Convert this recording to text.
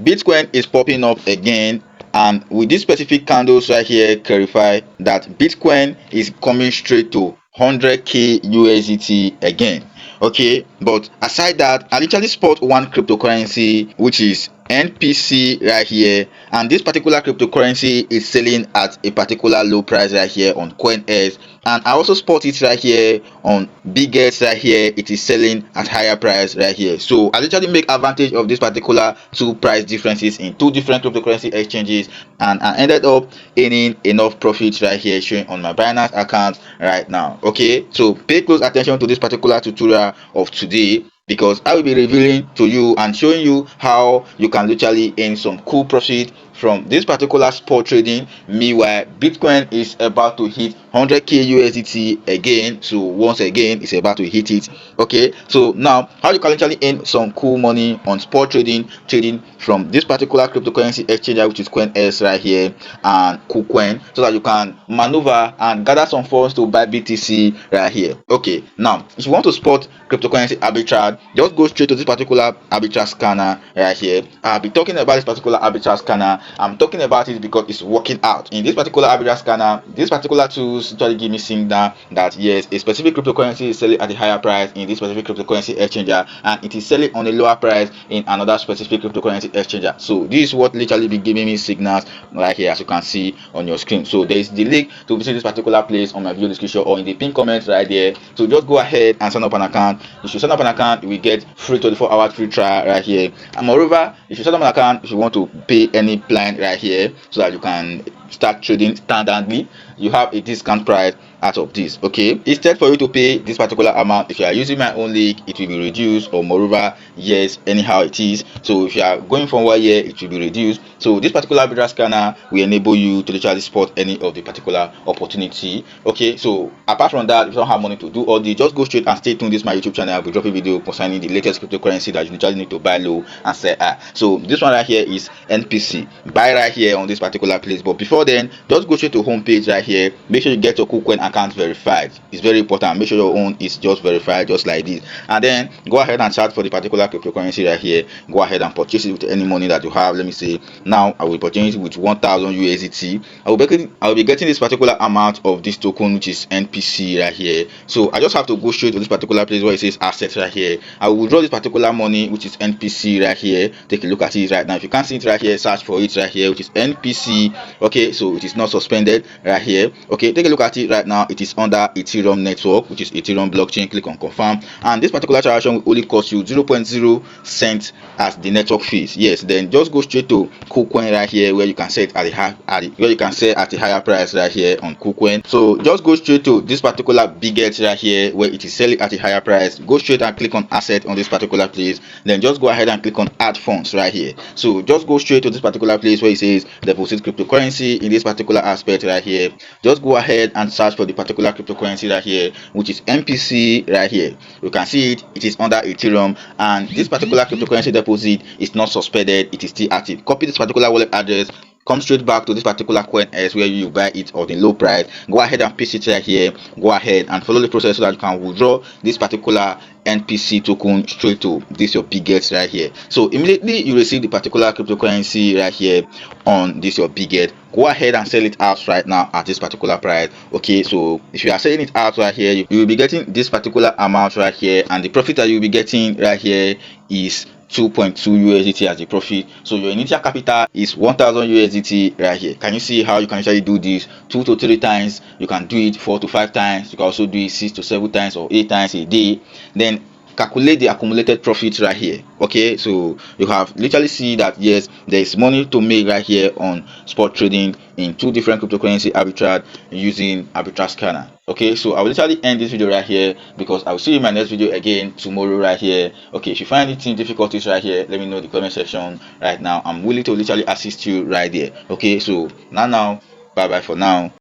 Bitcoin is popping up again, and with this specific candles right here clarify that Bitcoin is coming straight to 100k USDT again. Okay, but aside that, I literally spot one cryptocurrency which is NPC right here, and this particular cryptocurrency is selling at a particular low price right here on CoinS, and I also spot it right here on Biggest right here. It is selling at higher price right here. So I literally make advantage of this particular two price differences in two different cryptocurrency exchanges, and I ended up earning enough profits right here showing on my Binance account right now. Okay, so pay close attention to this particular tutorial of today, because I will be revealing to you and showing you how you can literally earn some cool profit from this particular spot trading. Meanwhile, Bitcoin is about to hit 100k USDT again. So once again, it's about to hit it. Okay, so now how you can literally earn some cool money on spot trading from this particular cryptocurrency exchange, which is CoinS right here, and KuCoin, so that you can maneuver and gather some funds to buy BTC right here. Okay, now if you want to spot cryptocurrency arbitrage, just go straight to this particular arbitrage scanner right here. I'll be talking about this particular arbitrage scanner. I'm talking about it because it's working out. In this particular arbitrage scanner, this particular tools actually give me signal that yes, a specific cryptocurrency is selling at a higher price in this specific cryptocurrency exchanger, and it is selling on a lower price in another specific cryptocurrency exchanger. So this is what literally be giving me signals right here, as you can see on your screen. So there is the link to visit this particular place on my video description or in the pinned comment right there. So just go ahead and sign up an account. If you sign up an account, you will get free 24-hour free trial right here. And moreover, if you set up an account, if you want to pay any plan right here so that you can start trading standardly, you have a discount price out of this. Okay, instead for you to pay this particular amount, if you are using my own link, it will be reduced, or moreover, yes, anyhow it is. So if you are going from 1 year, it will be reduced. So this particular arbitrage scanner will enable you to literally spot any of the particular opportunity. Okay, so apart from that, if you don't have money to do all this, just go straight and stay tuned. This is my YouTube channel. I'll be dropping video concerning the latest cryptocurrency that you literally need to buy low and sell high. So this one right here is NPC. Buy right here on this particular place. But before then, just go straight to home page right here. Make sure you get your KuCoin account verified. It's very important. Make sure your own is just verified, just like this, and then go ahead and search for the particular cryptocurrency right here. Go ahead and purchase it with any money that you have. Let me say now I will purchase it with 1000 USDT. I will be getting this particular amount of this token, which is NPC right here. So I just have to go straight to this particular place where it says assets right here. I will withdraw this particular money, which is NPC right here. Take a look at it right now. If you can't see it right here, search for it right here, which is NPC. Okay, so it is not suspended right here. Okay, take a look at it right now. It is under Ethereum network, which is Ethereum blockchain. Click on confirm, and this particular transaction will only cost you 0.0 cents as the network fees. Yes, then just go straight to KuCoin right here, where you can set at a higher price right here on KuCoin. So just go straight to this particular Biggest right here, where it is selling at a higher price. Go straight and click on asset on this particular place. Then just go ahead and click on add funds right here. So just go straight to this particular place where it says deposit cryptocurrency. In this particular aspect right here, just go ahead and search for the particular cryptocurrency right here, which is NPC right here. You can see it is under Ethereum, and this particular cryptocurrency deposit is not suspended, it is still active. Copy this particular wallet address, come straight back to this particular CoinS where you buy it or the low price. Go ahead and paste it right here. Go ahead and follow the process so that you can withdraw this particular NPC token straight to this your Biggest right here. So immediately you receive the particular cryptocurrency right here on this your Biggest. Go ahead and sell it out right now at this particular price. Okay, so if you are selling it out right here, you will be getting this particular amount right here, and the profit that you will be getting right here is 2.2 USDT as a profit. So your initial capital is 1000 USDT right here. Can you see how you can actually do this 2 to 3 times? You can do it 4 to 5 times. You can also do it 6 to 7 times or 8 times a day. Then calculate the accumulated profit right here. Okay, so you have literally see that yes, there is money to make right here on spot trading in two different cryptocurrency arbitrage using arbitrage scanner. Okay, so I will literally end this video right here, because I will see you in my next video again tomorrow right here. Okay, if you find anything difficulties right here, let me know in the comment section right now. I'm willing to literally assist you right there. Okay, so now bye bye for now.